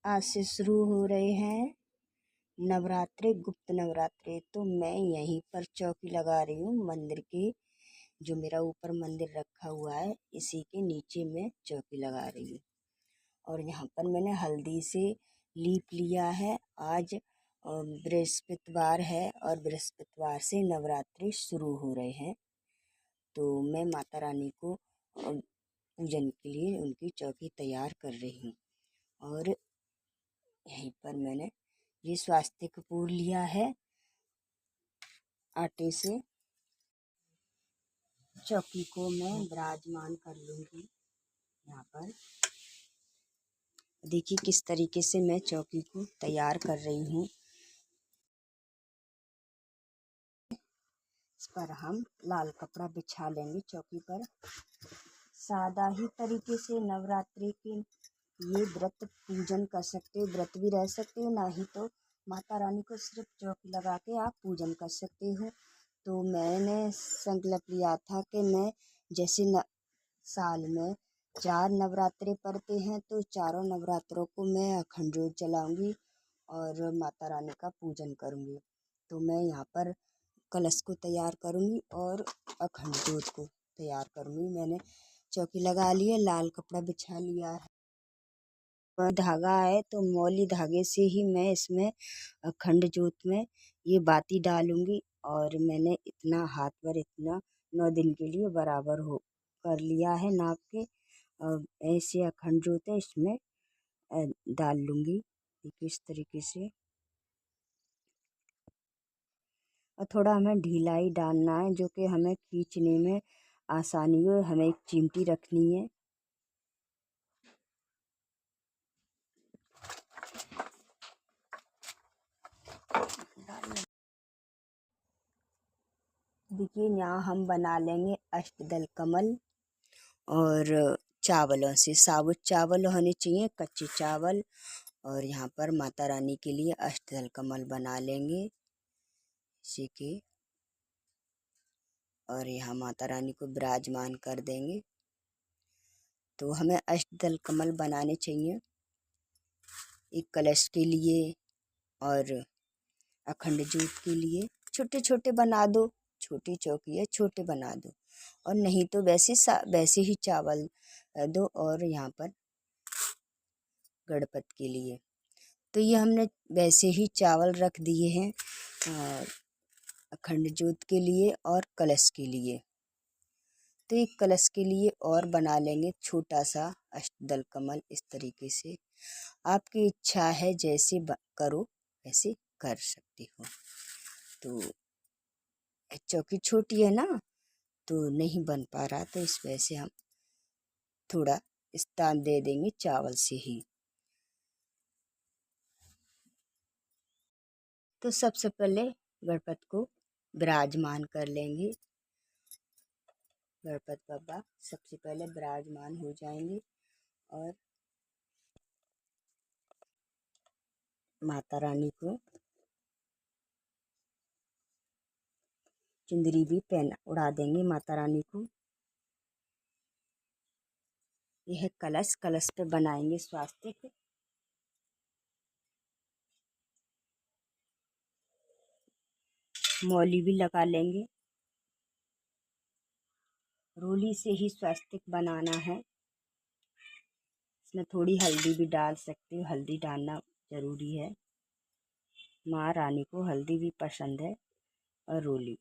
आज से शुरू हो रहे हैं नवरात्रे, गुप्त नवरात्रे। तो मैं यहीं पर चौकी लगा रही हूँ मंदिर के, जो मेरा ऊपर मंदिर रखा हुआ है इसी के नीचे मैं चौकी लगा रही हूँ। और यहाँ पर मैंने हल्दी से लीप लिया है। आज बृहस्पतिवार है और बृहस्पतिवार से नवरात्रि शुरू हो रहे हैं। तो मैं माता रानी को पूजन के लिए उनकी चौकी तैयार कर रही हूँ। और यहीं पर मैंने ये स्वास्तिक कपूर लिया है आटे से। चौकी को मैं विराजमान कर लूँगी। यहाँ पर देखिए किस तरीके से मैं चौकी को तैयार कर रही हूँ। इस पर हम लाल कपड़ा बिछा लेंगे चौकी पर। सादा ही तरीके से नवरात्रि के ये व्रत पूजन कर सकते हो, व्रत भी रह सकते हो, ना ही तो माता रानी को सिर्फ चौकी लगा के आप पूजन कर सकते हो। तो मैंने संकल्प लिया था कि मैं जैसे साल में 4 नवरात्रे पड़ते हैं तो चारों नवरात्रों को मैं अखंड ज्योत जलाऊंगी और माता रानी का पूजन करूंगी। तो मैं यहाँ पर कलश को तैयार करूंगी और अखंड ज्योत को तैयार करूंगी। मैंने चौकी लगा ली है, लाल कपड़ा बिछा लिया है, धागा है तो मौली धागे से ही मैं इसमें अखंड ज्योत में ये बाती डालूंगी। और मैंने इतना हाथ पर इतना 9 दिन के लिए बराबर हो कर लिया है नाप के। ऐसे अखंड ज्योत है इसमें डाल लूँगी इस तरीके से। और थोड़ा हमें ढिलाई डालना है जो कि हमें खींचने में आसानी हो। हमें एक चिमटी रखनी है। देखिए यहाँ हम बना लेंगे अष्टदल कमल और चावलों से। साबुत चावल होने चाहिए, कच्चे चावल। और यहाँ पर माता रानी के लिए अष्टदल कमल बना लेंगे इसी के। और यहाँ माता रानी को विराजमान कर देंगे। तो हमें अष्टदल कमल बनाने चाहिए एक कलश के लिए और अखंड ज्योत के लिए। छोटे छोटे बना दो, छोटी चौकी है छोटे बना दो, और नहीं तो वैसे ही चावल दो। और यहाँ पर गणपति के लिए तो ये हमने वैसे ही चावल रख दिए हैं अखंड ज्योत के लिए और कलश के लिए। तो एक कलश के लिए और बना लेंगे छोटा सा अष्टदल कमल इस तरीके से। आपकी इच्छा है जैसे करो वैसे कर सकते हो। तो चौकी छोटी है ना तो नहीं बन पा रहा, तो इस वजह से हम थोड़ा स्थान दे देंगे चावल से ही। तो सबसे पहले गणपति को विराजमान कर लेंगे। गणपति बाबा सबसे पहले विराजमान हो जाएंगे और माता रानी को चुंदरी भी उड़ा देंगे माता रानी को। यह कलश पे बनाएंगे स्वास्तिक। मौली भी लगा लेंगे। रोली से ही स्वास्तिक बनाना है। इसमें थोड़ी हल्दी भी डाल सकते हो, हल्दी डालना जरूरी है। माँ रानी को हल्दी भी पसंद है और रोली।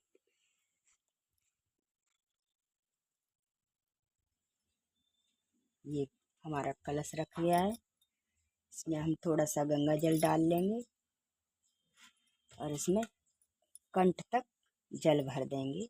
ये हमारा कलश रख लिया है। इसमें हम थोड़ा सा गंगा जल डाल लेंगे और इसमें कंठ तक जल भर देंगे।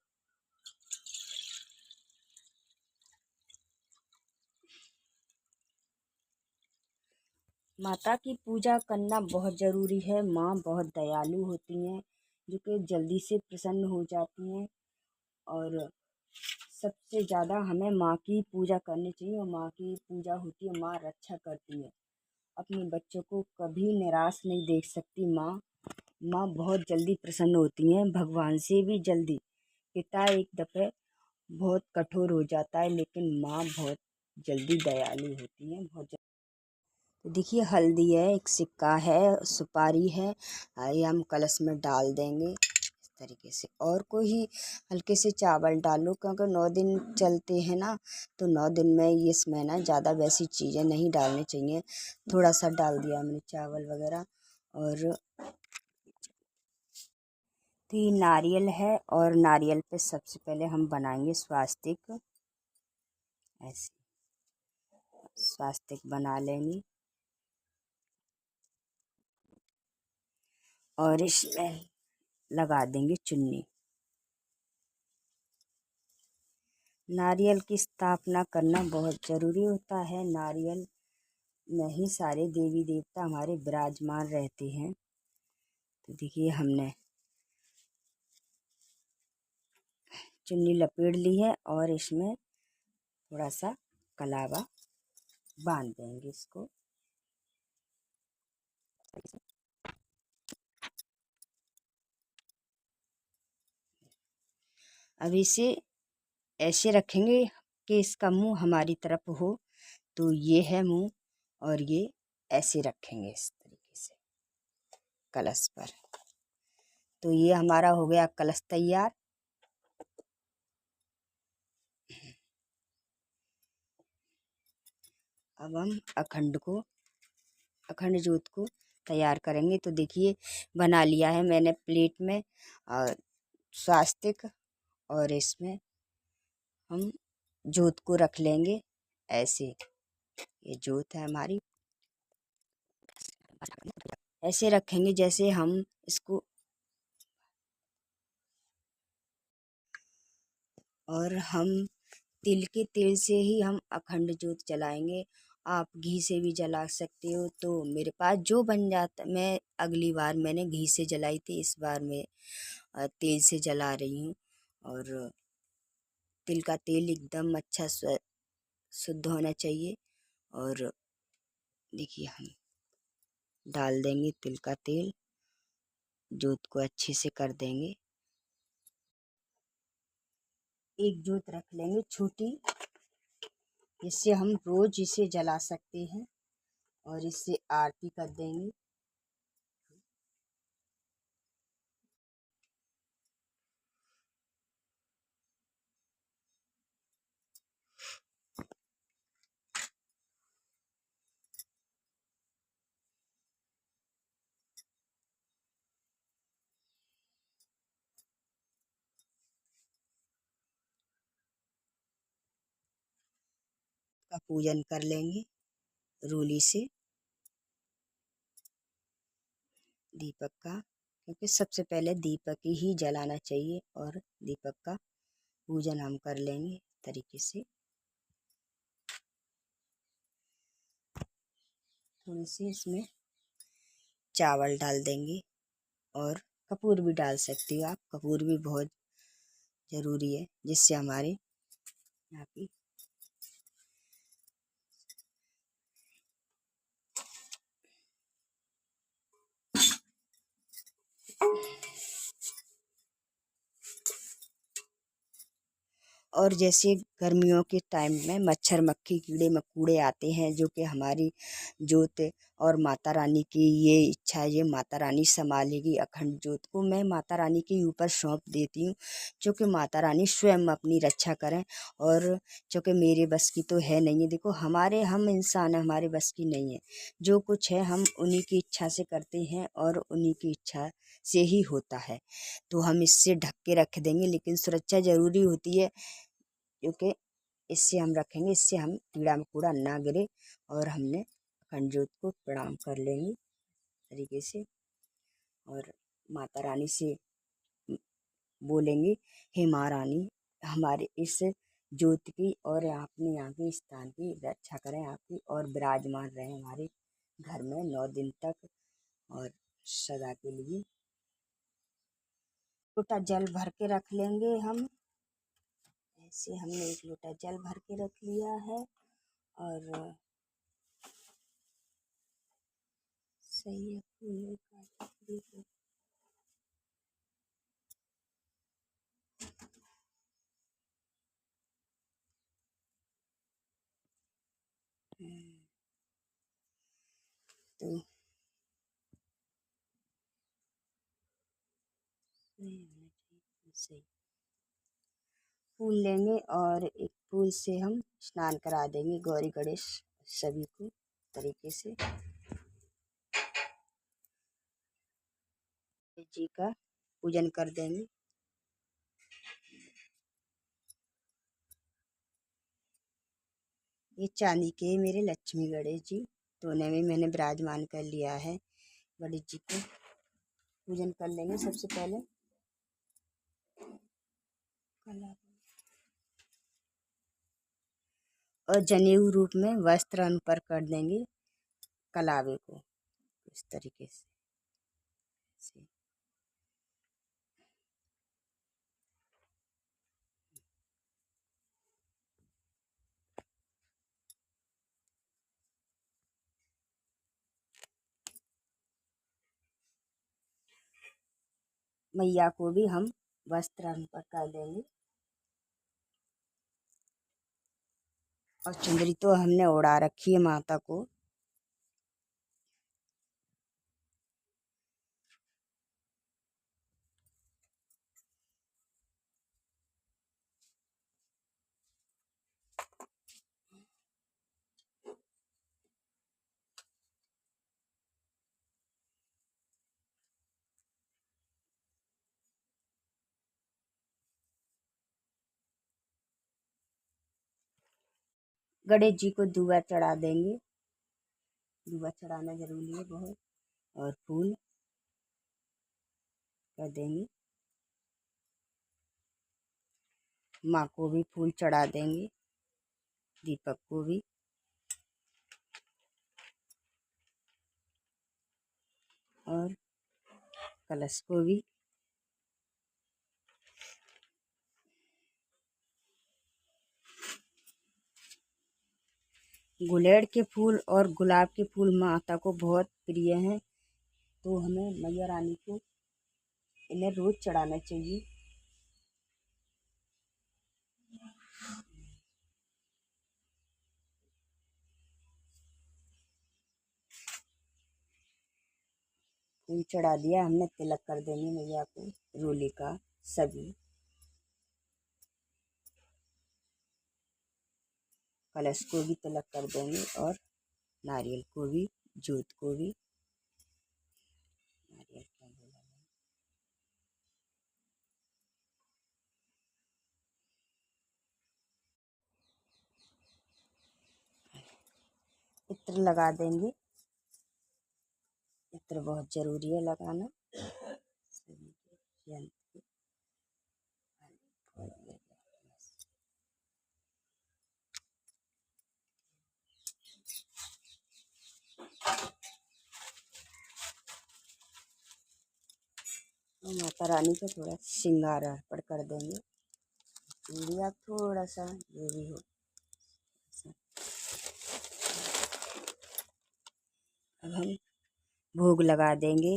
माता की पूजा करना बहुत ज़रूरी है। माँ बहुत दयालु होती हैं जो कि जल्दी से प्रसन्न हो जाती हैं। और सबसे ज़्यादा हमें माँ की पूजा करनी चाहिए। और माँ की पूजा होती है, माँ रक्षा करती है। अपने बच्चों को कभी निराश नहीं देख सकती माँ बहुत जल्दी प्रसन्न होती हैं, भगवान से भी जल्दी। पिता एक दफ़े बहुत कठोर हो जाता है लेकिन माँ बहुत जल्दी दयालु होती हैं, बहुत देखिए हल्दी है, एक सिक्का है, सुपारी है, ये हम कलश में डाल देंगे इस तरीके से। और कोई हल्के से चावल डालो क्योंकि 9 दिन चलते हैं ना, तो 9 दिन में ये इसमें ना ज़्यादा वैसी चीज़ें नहीं डालनी चाहिए। थोड़ा सा डाल दिया हमने चावल वगैरह। और तो ये नारियल है, और नारियल पे सबसे पहले हम बनाएंगे स्वास्तिक। ऐसे स्वास्तिक बना लेंगे और इसमें लगा देंगे चुन्नी। नारियल की स्थापना करना बहुत ज़रूरी होता है। नारियल में ही सारे देवी देवता हमारे विराजमान रहते हैं। तो देखिए हमने चुन्नी लपेट ली है और इसमें थोड़ा सा कलावा बांध देंगे इसको। अब इसे ऐसे रखेंगे कि इसका मुंह हमारी तरफ हो, तो ये है मुंह, और ये ऐसे रखेंगे इस तरीके से कलश पर। तो ये हमारा हो गया कलश तैयार। अब हम अखंड जोत को तैयार करेंगे। तो देखिए बना लिया है मैंने प्लेट में स्वास्तिक, और इसमें हम जोत को रख लेंगे ऐसे। ये जोत है हमारी, ऐसे रखेंगे जैसे हम इसको। और हम तिल के तेल से ही हम अखंड जोत जलाएंगे। आप घी से भी जला सकते हो। तो मेरे पास जो बन जाता, मैं अगली बार मैंने घी से जलाई थी, इस बार मैं तेल से जला रही हूँ। और तिल का तेल एकदम अच्छा शुद्ध होना चाहिए। और देखिए हम डाल देंगे तिल का तेल, जोत को अच्छे से कर देंगे। एक जोत रख लेंगे छोटी, जिससे हम रोज इसे जला सकते हैं और इससे आरती कर देंगे। का पूजन कर लेंगे रूली से, दीपक का, क्योंकि सबसे पहले दीपक ही जलाना चाहिए। और दीपक का पूजन हम कर लेंगे तरीके से। थोड़ी सी इसमें चावल डाल देंगे, और कपूर भी डाल सकती हो आप। कपूर भी बहुत ज़रूरी है, जिससे हमारे यहाँ की और जैसे गर्मियों के टाइम में मच्छर मक्खी कीड़े मकोड़े आते हैं, जो कि हमारी जोत और माता रानी की ये इच्छा है, ये माता रानी संभालेगी अखंड जोत को। मैं माता रानी के ऊपर सौंप देती हूँ, जो कि माता रानी स्वयं अपनी रक्षा करें। और जो कि मेरे बस की तो है नहीं है। देखो हम इंसान हैं, हमारे बस की नहीं है। जो कुछ है हम उन्हीं की इच्छा से करते हैं, और उन्हीं की इच्छा से ही होता है। तो हम इससे ढक के रख देंगे, लेकिन सुरक्षा ज़रूरी होती है, क्योंकि इससे हम रखेंगे, इससे हम कीड़ा मकोड़ा ना गिरे। और हमने अखंड जोत को प्रणाम कर लेंगे तरीके से, और माता रानी से बोलेंगे, हे माँ रानी, हमारे इस ज्योत की और अपने यहाँ के स्थान की रक्षा करें आपकी, और विराजमान रहें हमारे घर में 9 दिन तक और सदा के लिए। लोटा जल भर के रख लेंगे हम। ऐसे हमने एक लोटा जल भर के रख लिया है। और सही है, फूल का देखो। तो सही फूल लेंगे और एक फूल से हम स्नान करा देंगे गौरी गणेश सभी को तरीके से जी का पूजन कर देंगे। ये चांदी के मेरे लक्ष्मी गणेश जी दोनों में मैंने विराजमान कर लिया है। गणेश जी को पूजन कर लेंगे सबसे पहले और जनेऊ रूप में वस्त्र अनुपर कर देंगे कलावे को इस तरीके से। मैया को भी हम वस्त्र अनुपर कर देंगे और चुंदरी तो हमने ओढ़ा रखी है माता को। गणेश जी को दूबा चढ़ा देंगे, दूबा चढ़ाना जरूरी है बहुत, और फूल कर देंगे। माँ को भी फूल चढ़ा देंगे, दीपक को भी, और कलश को भी। गुलेड़ के फूल और गुलाब के फूल माता को बहुत प्रिय हैं, तो हमें मैया रानी को इन्हें रोज चढ़ाना चाहिए। फूल चढ़ा दिया हमने, तिलक कर देंगे मैया को रोली का सभी। कलश को भी तिलक कर देंगे और नारियल को भी, जोत को भी नारियल का इत्र लगा देंगे। इत्र बहुत जरूरी है लगाना सभी के। माता रानी को थोड़ा श्रृंगार अर्पण कर देंगे, चूड़िया थोड़ा सा जो भी हो। अब हम भोग लगा देंगे,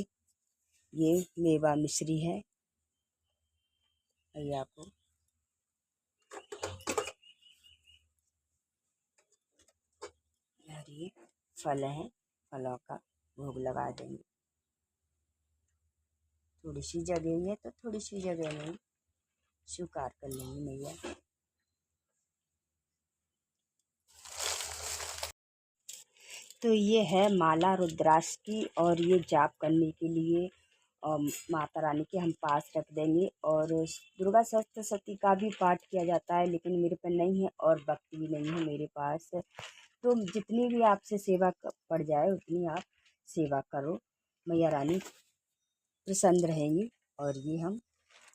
ये मेवा मिश्री है भैया को। और ये फल है, फलों का भोग लगा देंगे। थोड़ी सी जगह में तो थोड़ी सी जगह में स्वीकार कर लेंगे मैया। तो ये है माला रुद्राक्ष की, और ये जाप करने के लिए माता रानी के हम पास रख देंगे। और दुर्गा सप्तशती का भी पाठ किया जाता है, लेकिन मेरे पर नहीं है और भक्ति भी नहीं है मेरे पास। तो जितनी भी आपसे सेवा पड़ जाए उतनी आप सेवा करो, मैया रानी प्रसन्न रहेंगी। और ये हम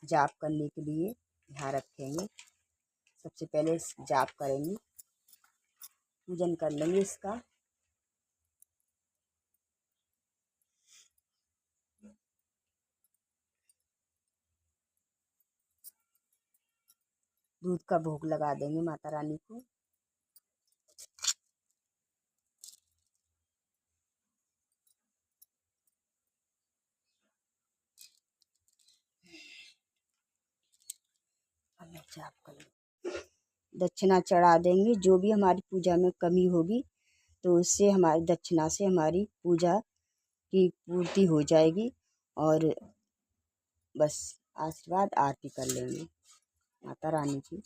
जाप करने के लिए यहाँ रखेंगे। सबसे पहले जाप करेंगे, पूजन कर लेंगे इसका। दूध का भोग लगा देंगे माता रानी को। दक्षिणा चढ़ा देंगे, जो भी हमारी पूजा में कमी होगी तो उससे हमारी दक्षिणा से हमारी पूजा की पूर्ति हो जाएगी। और बस आशीर्वाद आरती कर लेंगे माता रानी की।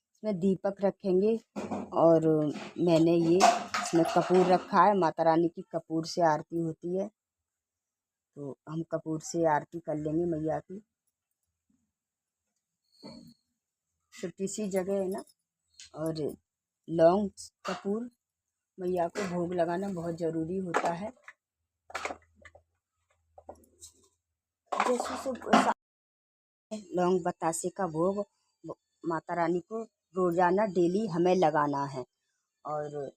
इसमें दीपक रखेंगे और मैंने ये इसमें कपूर रखा है। माता रानी की कपूर से आरती होती है, तो हम कपूर से आरती कर लेंगे मैया की। छोटी सी जगह है ना, और लौंग कपूर मैया को भोग लगाना बहुत ज़रूरी होता है। जैसे लौंग बतासे का भोग माता रानी को रोजाना डेली हमें लगाना है और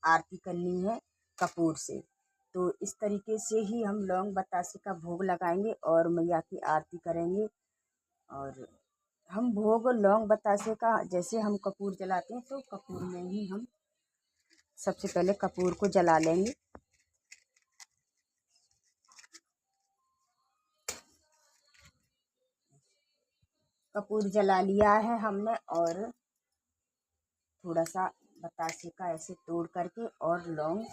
आरती करनी है कपूर से। तो इस तरीके से ही हम लौंग बतासे का भोग लगाएंगे और मैया की आरती करेंगे। और हम भोग लौंग बतासे का जैसे हम कपूर जलाते हैं, तो कपूर में ही हम सबसे पहले कपूर को जला लेंगे। कपूर जला लिया है हमने, और थोड़ा सा बतासे का ऐसे तोड़ करके और लौंग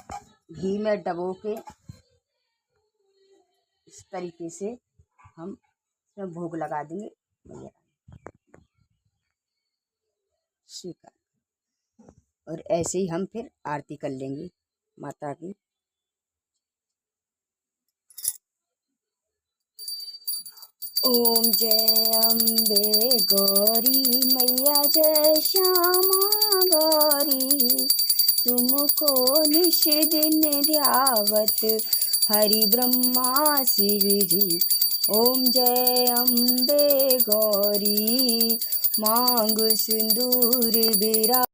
घी में डबो के इस तरीके से हम इसमें भोग लगा देंगे मैया स्वीकार। और ऐसे ही हम फिर आरती कर लेंगे माता की। ओम जय अम्बे गौरी मैया जय श्यामा गौरी, तुमको निश दिन ध्यावत हरि ब्रह्मा शिव जी। ओम जय अम्बे गौरी मांग सिंदूर बिरा